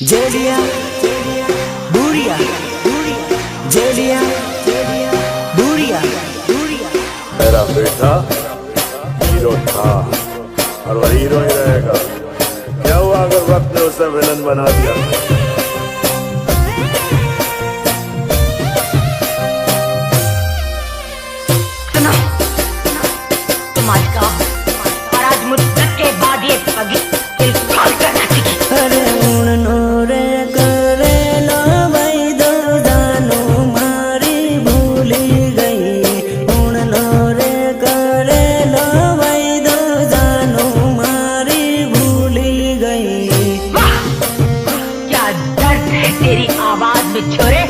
जेलिया बुरिया जेलिया बुरिया मेरा बेटा हीरो था और वह हीरो ही रहेगा। क्या हुआ अगर वक्त ने उसे विलन बना दिया? तुम आज का और आज मुद्दत के बाद ये पगी दिल फाड़ कर नाचेगी। अरे उड़नो रे करे लो भाई दो जानो मारी भूली गई। उड़नो रे करे लो भाई दो जानो मारी भूली गई। वाह! क्या दर्द है तेरी आवाज में छोरे।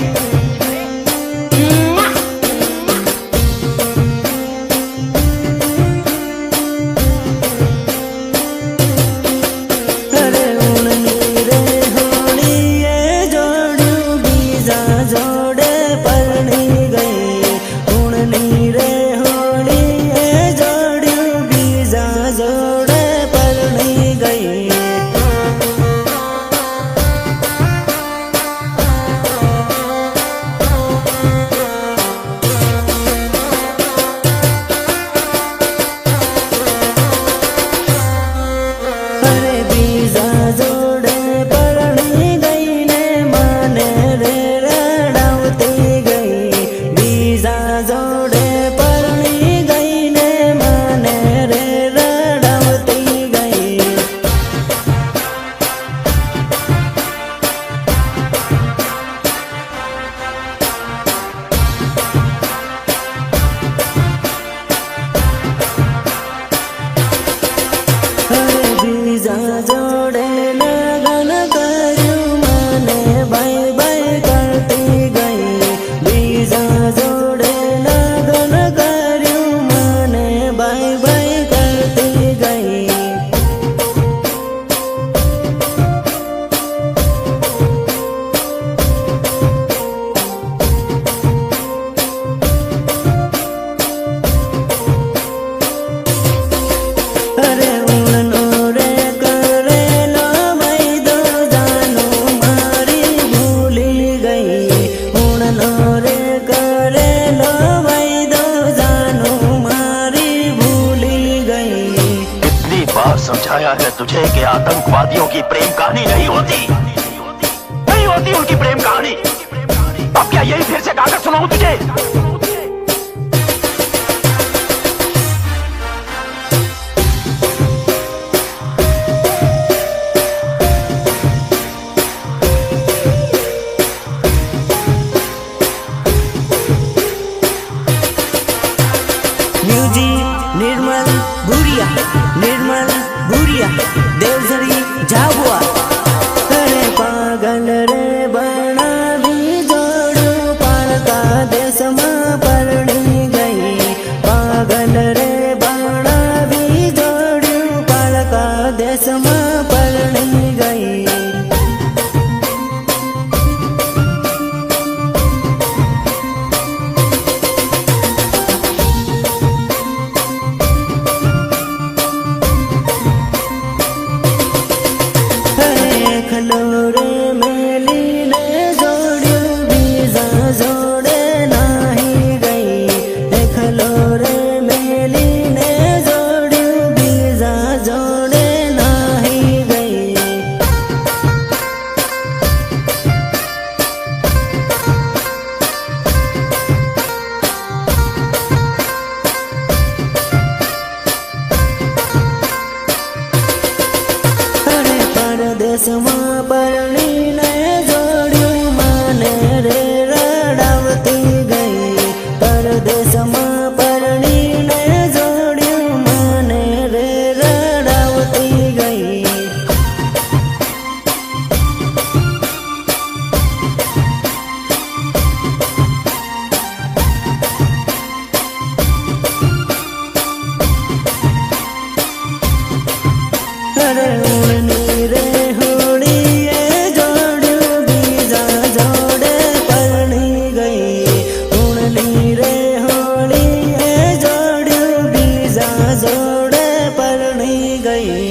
अरे उड़नी रे होली ये जोड़ू बीजा जोड़े परनी गई। उड़नी रे होली ये जोड़ू बीजा जोड़े परनी गई। अरे बीजा जोड़े परनी गई ने माने रे रड़ावती गई। बीजा जोड़े परनी गई ने माने रे रड़ावती गई। अरे बीजा जोड़े लगन करू माने बाई बाई करती गई। बीजा जोड़े लगन करू माने बाई बाई करती गई। अरे उड़नो रे करे लो भाई दो जानो मारी भूली गई। उड़नो रे करे लो भाई दो जानो मारी भूली गई। कितनी बार समझाया है तुझे कि आतंकवादियों की प्रेम कहानी नहीं होती, नहीं होती उनकी प्रेम कहानी। अब क्या यही फिर से गाकर सुनाऊं तुझे? म्यूजिक निर्मल भूरिया देवझरी झाबुआ। अरे पागल रे बना भी जोड़ू पालका देश में परनी गई। पागल रे बना भी जोड़ू पालका देश में परनी गई। खलोरे मेली ने जोड़ू बीजा जोड़े नाही गई। खलोरे मेली ने जोड़ू बीजा जोड़े नाही गई। अरे परदेश में परनी ने जोड़ू माने रे रड़ावती गई। परदेश में परनी ने जोड़ू माने रे रड़ावती गई। अरे उड़नी रे होली ये जोड़ू बीजा जोड़े परनी गई। उड़नी रे होली ये जोड़ू बीजा जोड़े परनी गई।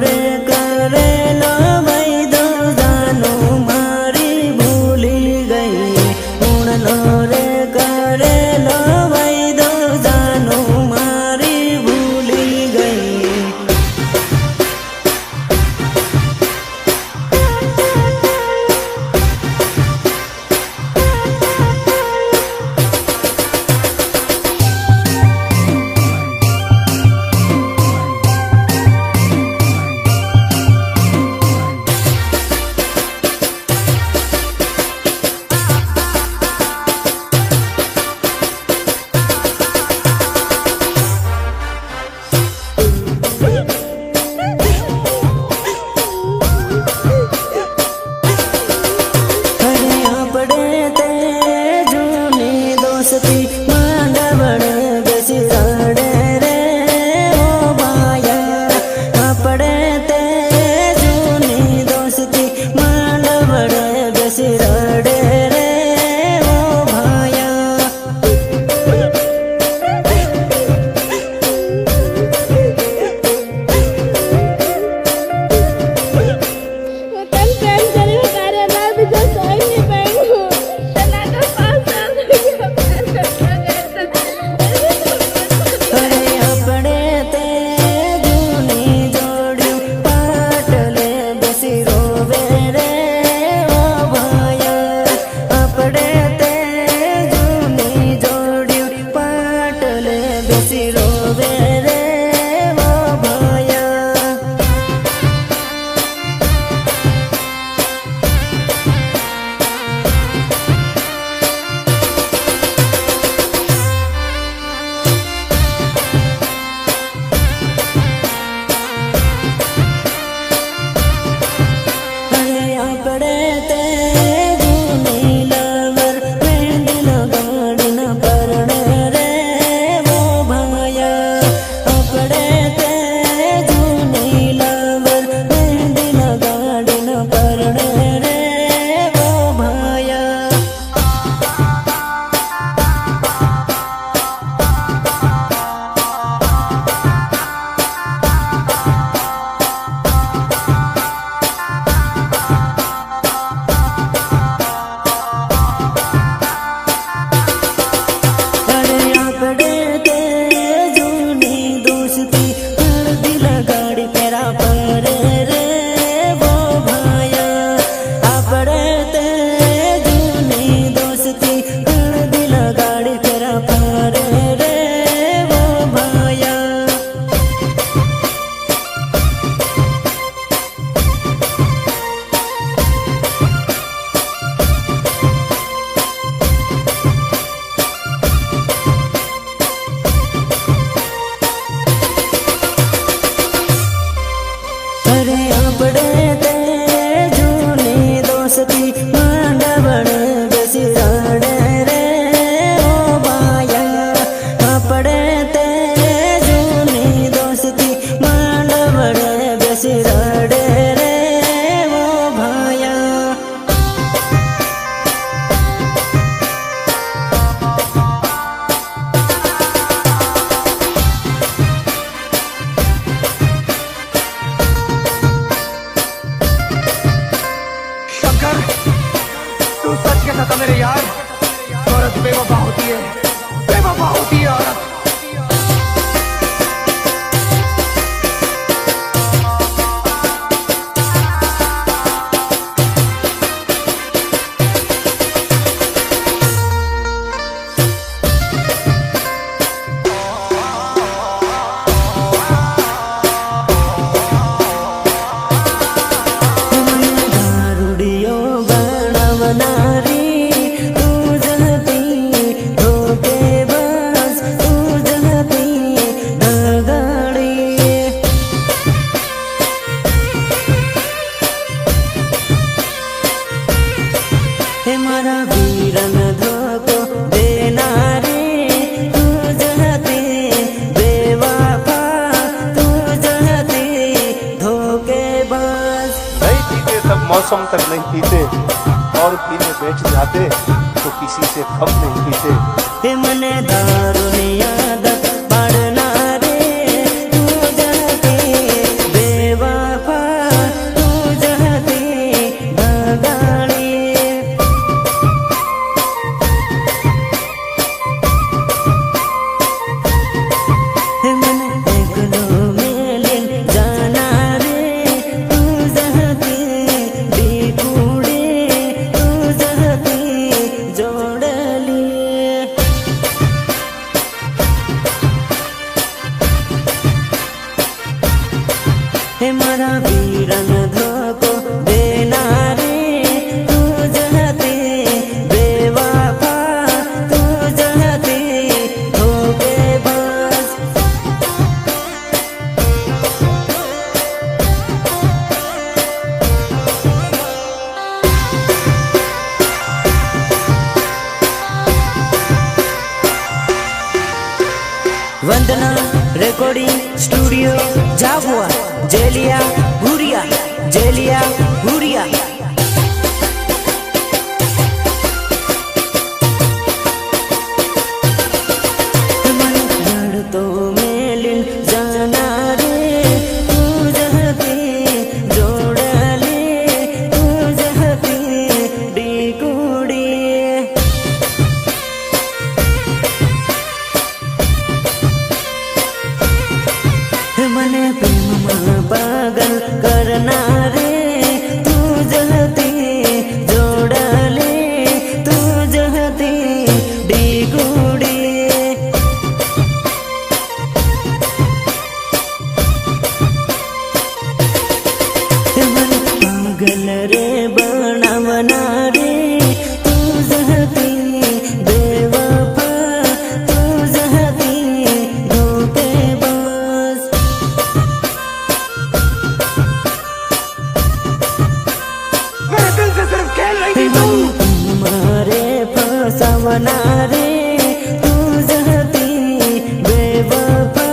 રે કરેલો વૈદો જાનું મારી ભૂલી ગઈ ઉણલો રે કરેલો વૈદો જાનું મારી ભૂલી ગઈ માંડવડે બેસી રડે રે ઓ ભાયા આપણે તે જૂની દોસ્તી માંડવડે બેસી રડે રે ઓ ભાયા Tan પ્રેમ કર્યો તારે ના બીજો સોય નહીં પહેર્યું તના તો પાસ અરે આપણે તે જૂની જોડ્યું પાટલે બેસી રોવે રે ઓ ભાયા આપણે તે જૂની જોડ્યું પાટલે બેસી રોવે રે ઓ ભાયા અરે આપણે તે જૂની લવર મહેંદી લગાડીને પરણે રે ઓ ભાયા આપણે તે જૂની લવર મહેંદી લગાડીને પરણે રે ઓ ભાયા અરે આપણે તે જૂની દોસ્તી હળદી લગાડી પેરા પરે રે વો ભાયા આપણે તે જૂની દોસ્તી હળદી લગાડી પેરા પરે રે વો ભાયા અરે આપણે તે જૂની દોસ્તી માંડવડે બેસી રડે રે ઓ ભાયા આપણે તે જૂની દોસ્તી માંડવડે બેસી રડે રે ઓ ભાયા शंकर, तू सच कहता था मेरे यार, औरत बेवफा होती है, बेवफा होती है औरत। દારૂડિયો બનાવનારી તું જતી ધોકેબાજ તું જતી દગાડી હે મારા વીરન ધોકો દેનારી તું જતી બેવફા તું જતી ધોકેબાજ नहीं पीते तब मौसम तक नहीं पीते और पीने बैठ जाते तो किसी से कम नहीं पीते હે મને દારૂની આદત પાડનારે તું જતી બેવા हे मारा वीरन धोको देना रे तू जहते बेवफा तू जहते धोखेबाज वंदना रिकॉर्डिंग स्टूडियो झाबुआ जेलिया भूरिया जेलिया भूरिया तो मेलिन जाना रे तू जहते जोड़ले तू जहते डिकुड़ी मने प्रेम पागल करना रे तू जहते जोड़ले तू जहते डिगुड़ी मन पागल रे बनावना रे तू जहते बेवफा तू जहते धोखेबाज मारे फसावना रे तू जहती बेवफा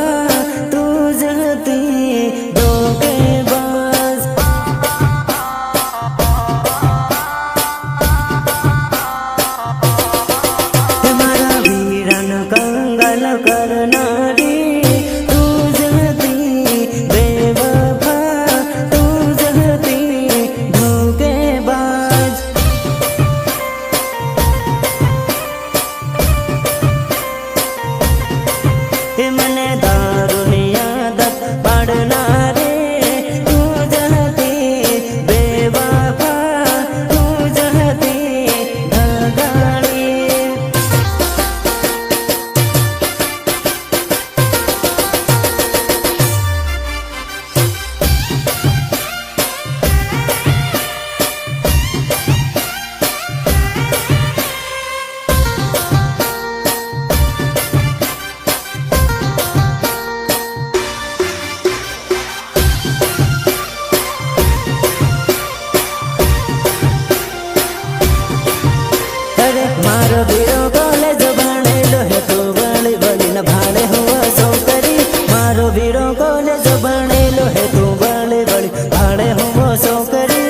तू जहती धोखेबाज हमारा वीरन कंगल करना रे तू जहती बेवफा तू जहती धोखेबाज मने दारुनी आदत पड़ना रे तू जहती बेवफा तू जहती धगाड़ी अरे मारो बीरो कॉलेज भाड़ेलो है तो बड़ी बड़ी न भाड़े हुआ सौकरी मारो बीरो कॉलेज भाड़ेलो है तो बड़ी बड़ी भाड़े हुआ सौकरी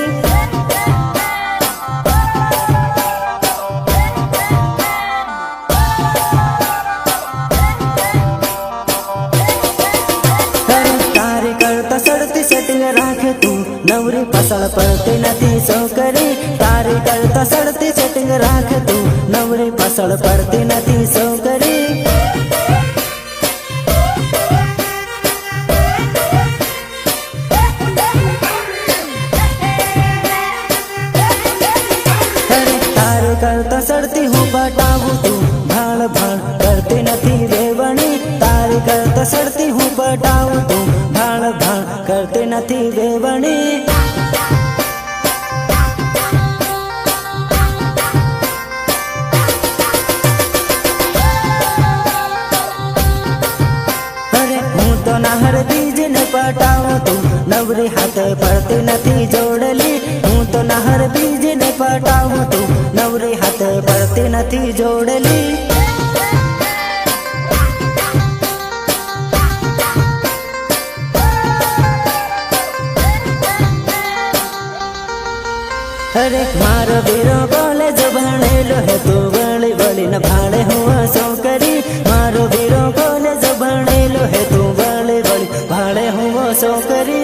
अरे तारी करता सड़ती सेटिंग राखे तू नवरी फसल पड़ती नथी सौकरी तारी करता सड़ती सेटिंग राखे तू नवरी फसल पड़ती नथी सौकरी अरे तारी करता सड़ती हूँ पटावू तू भाड़ भाड़ करती नथी वेवणी तारी करता सड़ती हूँ पटावू तू भाड़ भाड़ करती नथी वेवणी अरे हूँ तो नहर बीज ने पटाऊँ तू नवरी हाथ पड़ती नथी जोड़ली हूँ तो नहर बीज ने पटाऊँ तू नवरी हाथ पड़ती नथी जोड़ली अरे मारो बीरो कॉलेज भाड़ेलो है तू बड़ी बड़ी न भाड़े हुआ सौकरी मारो बीरो कॉलेज भाड़ेलो है तू बड़ी बड़ी भाड़े हुआ सौकरी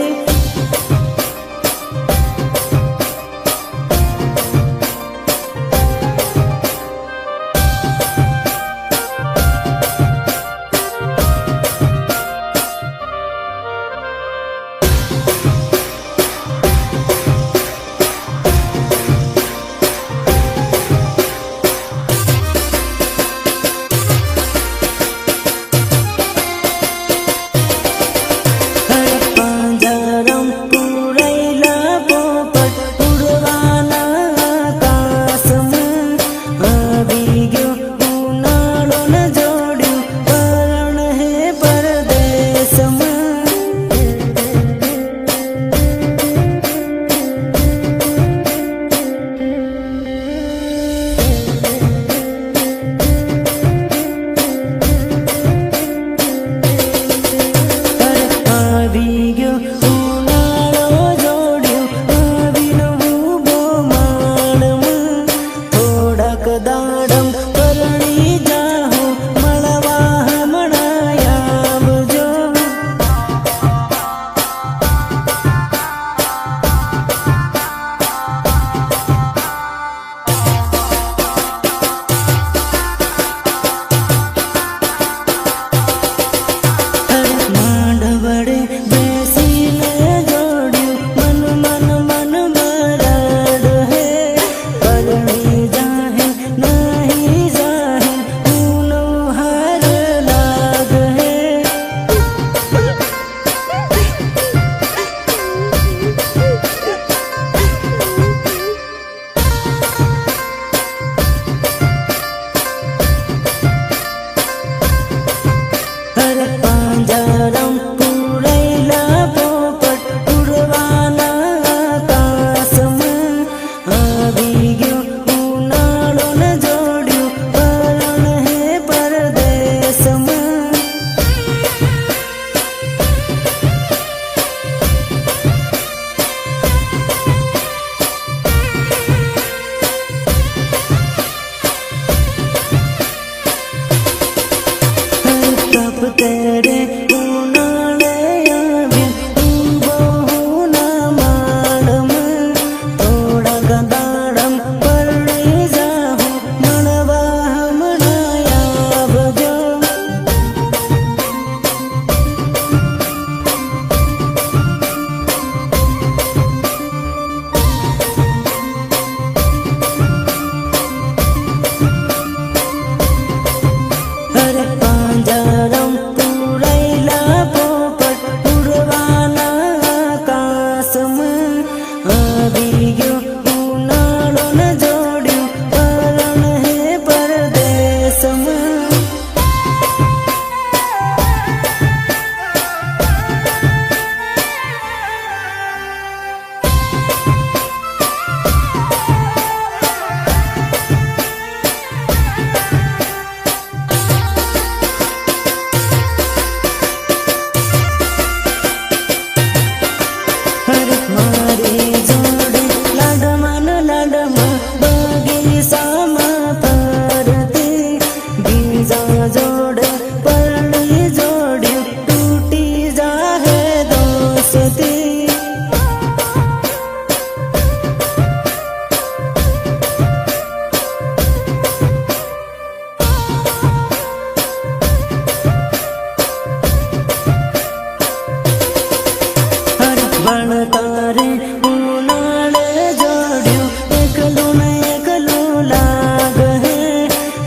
ભણતારે ઉનાળે જોડ્યું એકલું ને એકલું લાગે હે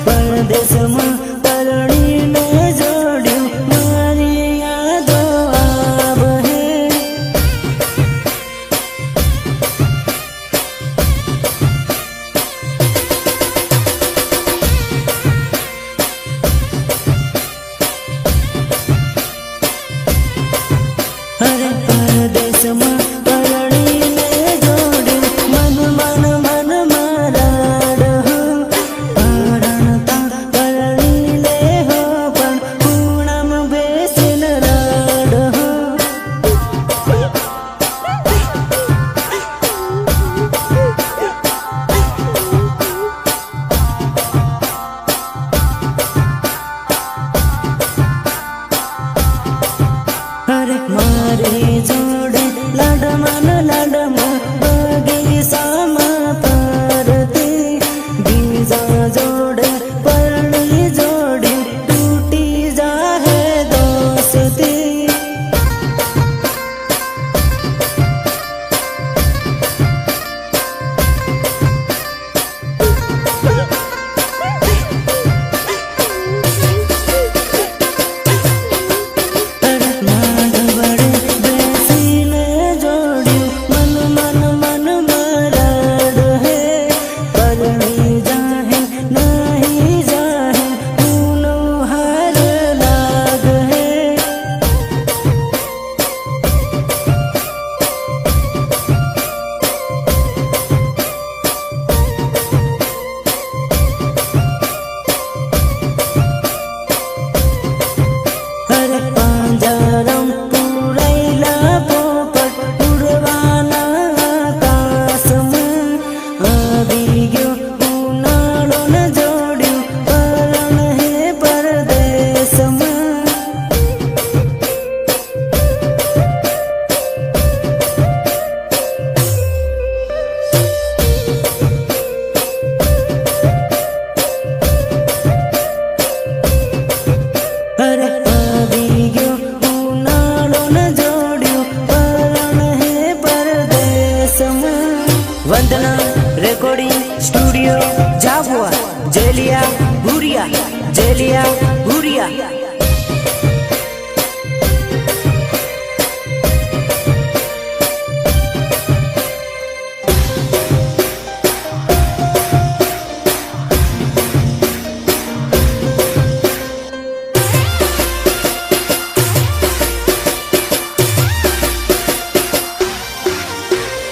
પરદેશમાં પરણીને જોડ્યું મારી યાદો આવે હે અરે પરદેશમાં પરણીને જોડ્યું મન મન મન મારા પરણતા પરણી લે હો પણ ખૂણામાં બેસીને રાડ અરે મારી જોડે લાડમાં બગીચામાં ફરતી બીજા જોડે પરણી જોડી તૂટી જાહે દોસ્તી બેસીને જોડ્યું મન મન મન મરાડ હે પરણી જાહે નહીં જાહે ઊનો હાર લાગ હે અરે પાંજરામ પુરાયેલા પોપટ ઉડવાના આકાશમાં આવી ગયો ઉનાળો ને જોડ્યું પરણ હે પરદેશમાં અરે આવી ગયો ઉનાળો ને જોડ્યું પરણ હે પરદેશમાં વંદના રેકોર્ડિંગ સ્ટુડિયો જાબુઆ જેલિયા ભુરિયા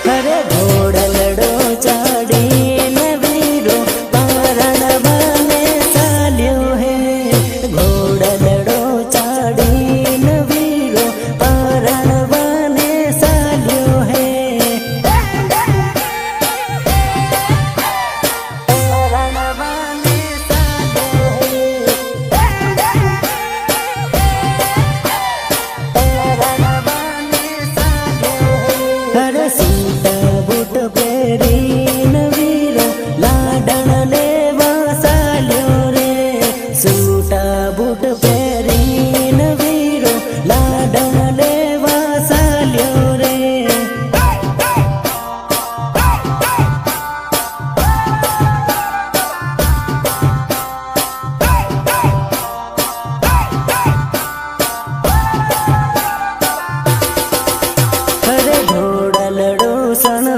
અરે ઘોડલડો ચાડીને વીરો પારણ બને ચાલ્યો હે ઘોડલડો ચાડીને વીરો પારણ બને ચાલ્યો હે પારણ બને ચાલ્યો હે અરે સૂટા બૂટ પહેરીને વીરો લાડણ લેવા ચાલ્યો રે સૂટા બૂટ પહેરીને વીરો લાડણ લેવા ચાલ્યો રે અરે ઘોડલડો સણ